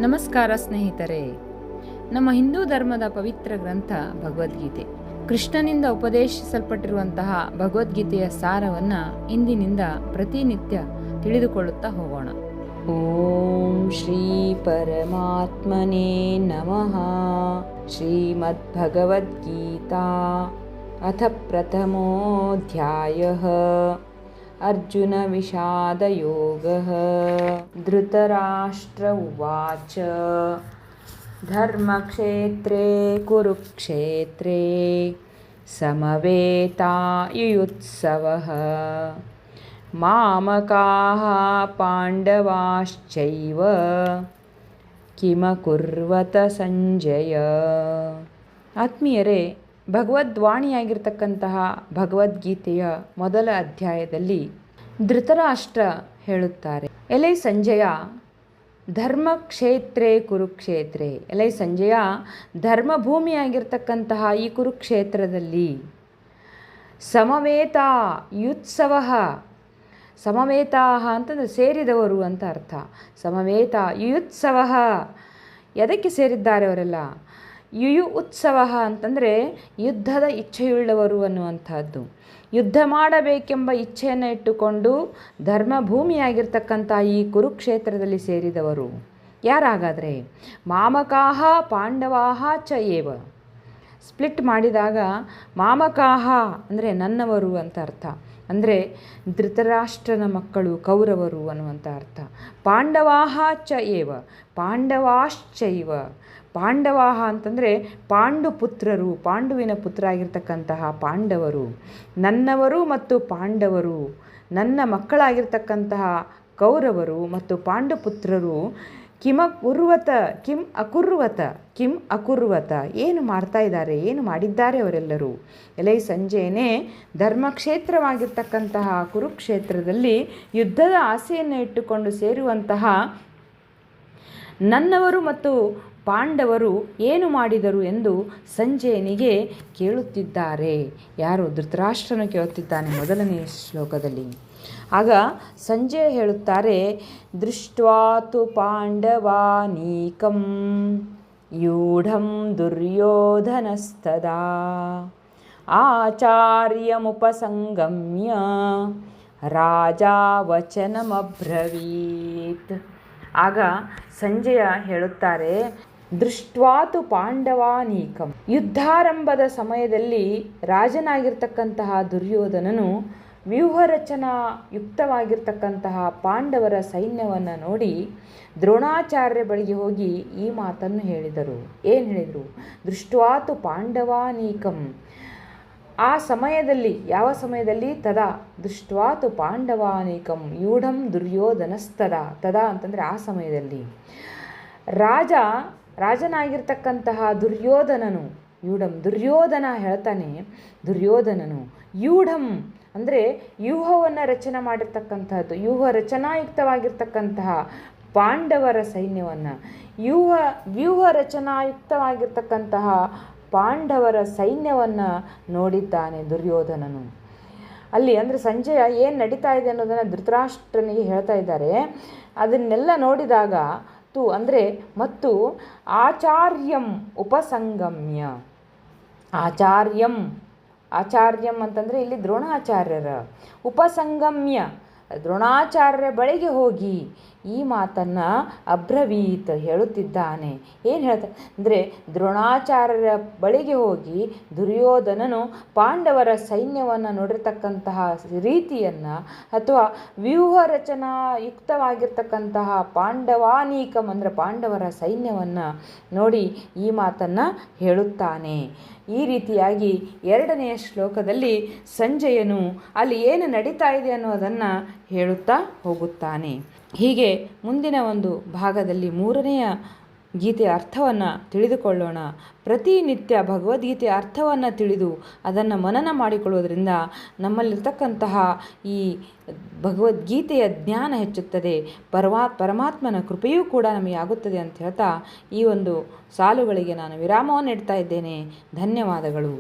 ನಮಸ್ಕಾರ ಸ್ನೇಹಿತರೆ. ನಮ್ಮ ಹಿಂದೂ ಧರ್ಮದ ಪವಿತ್ರ ಗ್ರಂಥ ಭಗವದ್ಗೀತೆ. ಕೃಷ್ಣನಿಂದ ಉಪದೇಶಿಸಲ್ಪಟ್ಟಿರುವಂತಹ ಭಗವದ್ಗೀತೆಯ ಸಾರವನ್ನು ಇಂದಿನಿಂದ ಪ್ರತಿನಿತ್ಯ ತಿಳಿದುಕೊಳ್ಳುತ್ತಾ ಹೋಗೋಣ. ಓಂ ಶ್ರೀ ಪರಮಾತ್ಮನೇ ನಮಃ. ಶ್ರೀಮದ್ಭಗವದ್ಗೀತಾ ಅಥ ಪ್ರಥಮೋಧ್ಯಾಯಃ. ಅರ್ಜುನ ವಿಷಾದಯೋಗಃ. ಧೃತರಾಷ್ಟ್ರ ಉವಾಚ. ಧರ್ಮಕ್ಷೇತ್ರೇ ಕುರುಕ್ಷೇತ್ರೇ ಸಮವೇತಾಯುಯುತ್ಸವಃ. ಮಾಮಕಾಃ ಪಾಂಡವಾಶ್ಚೈವ ಕಿಮಕುರ್ವತ ಸಂಜಯ. ಆತ್ಮೀಯರೇ, ಭಗವದ್ವಾಣಿಯಾಗಿರ್ತಕ್ಕಂತಹ ಭಗವದ್ಗೀತೆಯ ಮೊದಲ ಅಧ್ಯಾಯದಲ್ಲಿ ಧೃತರಾಷ್ಟ್ರ ಹೇಳುತ್ತಾರೆ, ಎಲೈ ಸಂಜಯ, ಧರ್ಮಕ್ಷೇತ್ರೇ ಕುರುಕ್ಷೇತ್ರೇ. ಎಲೈ ಸಂಜಯ, ಧರ್ಮಭೂಮಿಯಾಗಿರ್ತಕ್ಕಂತಹ ಈ ಕುರುಕ್ಷೇತ್ರದಲ್ಲಿ ಸಮವೇತ ಯುತ್ಸವ. ಸಮವೇತ ಅಂತಂದರೆ ಸೇರಿದವರು ಅಂತ ಅರ್ಥ. ಸಮವೇತ ಯುತ್ಸವ, ಎದಕ್ಕೆ ಸೇರಿದ್ದಾರೆ ಅವರೆಲ್ಲ? ಯುಯು ಉತ್ಸವ ಅಂತಂದರೆ ಯುದ್ಧದ ಇಚ್ಛೆಯುಳ್ಳವರು ಅನ್ನುವಂಥದ್ದು. ಯುದ್ಧ ಮಾಡಬೇಕೆಂಬ ಇಚ್ಛೆಯನ್ನು ಇಟ್ಟುಕೊಂಡು ಧರ್ಮಭೂಮಿಯಾಗಿರ್ತಕ್ಕಂಥ ಈ ಕುರುಕ್ಷೇತ್ರದಲ್ಲಿ ಸೇರಿದವರು ಯಾರಾಗಾದರೆ? ಮಾಮಕಾಹ ಪಾಂಡವಾಹ ಚ ಏವ. ಸ್ಪ್ಲಿಟ್ ಮಾಡಿದಾಗ ಮಾಮಕಾಹ ಅಂದರೆ ನನ್ನವರು ಅಂತ ಅರ್ಥ. ಅಂದರೆ ಧೃತರಾಷ್ಟ್ರನ ಮಕ್ಕಳು ಕೌರವರು ಅನ್ನುವಂಥ ಅರ್ಥ. ಪಾಂಡವಾಹ ಚ ಏವ, ಪಾಂಡವಾಶ್ಚೈವ. ಪಾಂಡವಾಹ ಅಂತಂದರೆ ಪಾಂಡುಪುತ್ರರು, ಪಾಂಡುವಿನ ಪುತ್ರ ಆಗಿರ್ತಕ್ಕಂತಹ ಪಾಂಡವರು. ನನ್ನವರು ಮತ್ತು ಪಾಂಡವರು, ನನ್ನ ಮಕ್ಕಳಾಗಿರ್ತಕ್ಕಂತಹ ಕೌರವರು ಮತ್ತು ಪಾಂಡುಪುತ್ರರು ಕಿಂ ಅಕುರ್ವತ ಏನು ಮಾಡ್ತಾ ಇದ್ದಾರೆ, ಏನು ಮಾಡಿದ್ದಾರೆ ಅವರೆಲ್ಲರೂ? ಎಲೈ ಸಂಜಯನೇ, ಧರ್ಮಕ್ಷೇತ್ರವಾಗಿರ್ತಕ್ಕಂತಹ ಕುರುಕ್ಷೇತ್ರದಲ್ಲಿ ಯುದ್ಧದ ಆಸೆಯನ್ನು ಇಟ್ಟುಕೊಂಡು ಸೇರುವಂತಹ ನನ್ನವರು ಮತ್ತು ಪಾಂಡವರು ಏನು ಮಾಡಿದರು ಎಂದು ಸಂಜಯನಿಗೆ ಕೇಳುತ್ತಿದ್ದಾರೆ. ಯಾರು? ಧೃತರಾಷ್ಟ್ರನು ಕೇಳುತ್ತಿದ್ದಾನೆ ಮೊದಲನೇ ಶ್ಲೋಕದಲ್ಲಿ. ಆಗ ಸಂಜಯ ಹೇಳುತ್ತಾರೆ, ದೃಷ್ಟ್ವಾ ತು ಪಾಂಡವಾನೀಕಂ ಯೂಢಂ ದುರ್ಯೋಧನಸ್ತದಾ ಆಚಾರ್ಯಮುಪಸಂಗಮ್ಯ ರಾಜಾ ವಚನಮಬ್ರವೀತ್. ಆಗ ಸಂಜಯ ಹೇಳುತ್ತಾರೆ, ದೃಷ್ಟ್ವಾತು ಪಾಂಡವಾನೀಕಂ. ಯುದ್ಧಾರಂಭದ ಸಮಯದಲ್ಲಿ ರಾಜನಾಗಿರ್ತಕ್ಕಂತಹ ದುರ್ಯೋಧನನು ವ್ಯೂಹರಚನಾ ಯುಕ್ತವಾಗಿರ್ತಕ್ಕಂತಹ ಪಾಂಡವರ ಸೈನ್ಯವನ್ನು ನೋಡಿ ದ್ರೋಣಾಚಾರ್ಯ ಬಳಿಗೆ ಹೋಗಿ ಈ ಮಾತನ್ನು ಹೇಳಿದರು. ಏನು ಹೇಳಿದರು? ದೃಷ್ಟ್ವಾತು ಪಾಂಡವಾನೀಕಂ. ಆ ಸಮಯದಲ್ಲಿ, ಯಾವ ಸಮಯದಲ್ಲಿ? ತದಾ ದೃಷ್ಟ್ವಾತು ಪಾಂಡವಾನೀಕಂ ಯೂಢಂ ದುರ್ಯೋಧನಸ್ತದಾ. ತದಾ ಅಂತಂದರೆ ಆ ಸಮಯದಲ್ಲಿ ರಾಜನಾಗಿರ್ತಕ್ಕಂತಹ ದುರ್ಯೋಧನನು, ಯೂಢಂ ದುರ್ಯೋಧನ ಹೇಳ್ತಾನೆ, ದುರ್ಯೋಧನನು ಯೂಢಂ ಅಂದರೆ ವ್ಯೂಹವನ್ನು ರಚನೆ ಮಾಡಿರ್ತಕ್ಕಂತಹದ್ದು, ವ್ಯೂಹ ರಚನಾಯುಕ್ತವಾಗಿರ್ತಕ್ಕಂತಹ ಪಾಂಡವರ ಸೈನ್ಯವನ್ನು, ವ್ಯೂಹ ರಚನಾಯುಕ್ತವಾಗಿರ್ತಕ್ಕಂತಹ ಪಾಂಡವರ ಸೈನ್ಯವನ್ನು ನೋಡಿದ್ದಾನೆ ದುರ್ಯೋಧನನು. ಅಲ್ಲಿ ಅಂದರೆ ಸಂಜಯ ಏನು ನಡೀತಾ ಇದೆ ಅನ್ನೋದನ್ನು ಧೃತರಾಷ್ಟ್ರನಿಗೆ ಹೇಳ್ತಾ ಇದ್ದಾರೆ. ಅದನ್ನೆಲ್ಲ ನೋಡಿದಾಗ ತು ಅಂದರೆ ಮತ್ತು ಆಚಾರ್ಯಂ ಉಪಸಂಗಮ್ಯ. ಆಚಾರ್ಯಂ ಅಂತಂದರೆ ಇಲ್ಲಿ ದ್ರೋಣಾಚಾರ್ಯರ. ಉಪಸಂಗಮ್ಯ ದ್ರೋಣಾಚಾರ್ಯರ ಬಳಿಗೆ ಹೋಗಿ ಈ ಮಾತನ್ನು ಅಬ್ರವೀತ್ ಹೇಳುತ್ತಿದ್ದಾನೆ. ಏನು ಹೇಳ್ತಾ ಅಂದರೆ ದ್ರೋಣಾಚಾರ್ಯರ ಬಳಿಗೆ ಹೋಗಿ ದುರ್ಯೋಧನನು ಪಾಂಡವರ ಸೈನ್ಯವನ್ನು ನೋಡಿರ್ತಕ್ಕಂತಹ ರೀತಿಯನ್ನು ಅಥವಾ ವ್ಯೂಹ ರಚನಾ ಯುಕ್ತವಾಗಿರ್ತಕ್ಕಂತಹ ಪಾಂಡವಾನೀಕಂ ಅಂದರೆ ಪಾಂಡವರ ಸೈನ್ಯವನ್ನು ನೋಡಿ ಈ ಮಾತನ್ನು ಹೇಳುತ್ತಾನೆ. ಈ ರೀತಿಯಾಗಿ ಎರಡನೆಯ ಶ್ಲೋಕದಲ್ಲಿ ಸಂಜಯನು ಅಲ್ಲಿ ಏನು ನಡೀತಾ ಇದೆ ಅನ್ನೋದನ್ನು ಹೇಳುತ್ತಾ ಹೋಗುತ್ತಾನೆ. ಹೀಗೆ ಮುಂದಿನ ಒಂದು ಭಾಗದಲ್ಲಿ ಮೂರನೆಯ ಗೀತೆಯ ಅರ್ಥವನ್ನು ತಿಳಿದುಕೊಳ್ಳೋಣ. ಪ್ರತಿನಿತ್ಯ ಭಗವದ್ಗೀತೆಯ ಅರ್ಥವನ್ನು ತಿಳಿದು ಅದನ್ನು ಮನನ ಮಾಡಿಕೊಳ್ಳುವುದರಿಂದ ನಮ್ಮಲ್ಲಿರ್ತಕ್ಕಂತಹ ಈ ಭಗವದ್ಗೀತೆಯ ಜ್ಞಾನ ಹೆಚ್ಚುತ್ತದೆ. ಪರಮಾತ್ಮನ ಕೃಪೆಯೂ ಕೂಡ ನಮಗೆ ಆಗುತ್ತದೆ ಅಂತ ಹೇಳ್ತಾ ಈ ಒಂದು ಸಾಲುಗಳಿಗೆ ನಾನು ವಿರಾಮವನ್ನು ಇಡ್ತಾ ಇದ್ದೇನೆ. ಧನ್ಯವಾದಗಳು.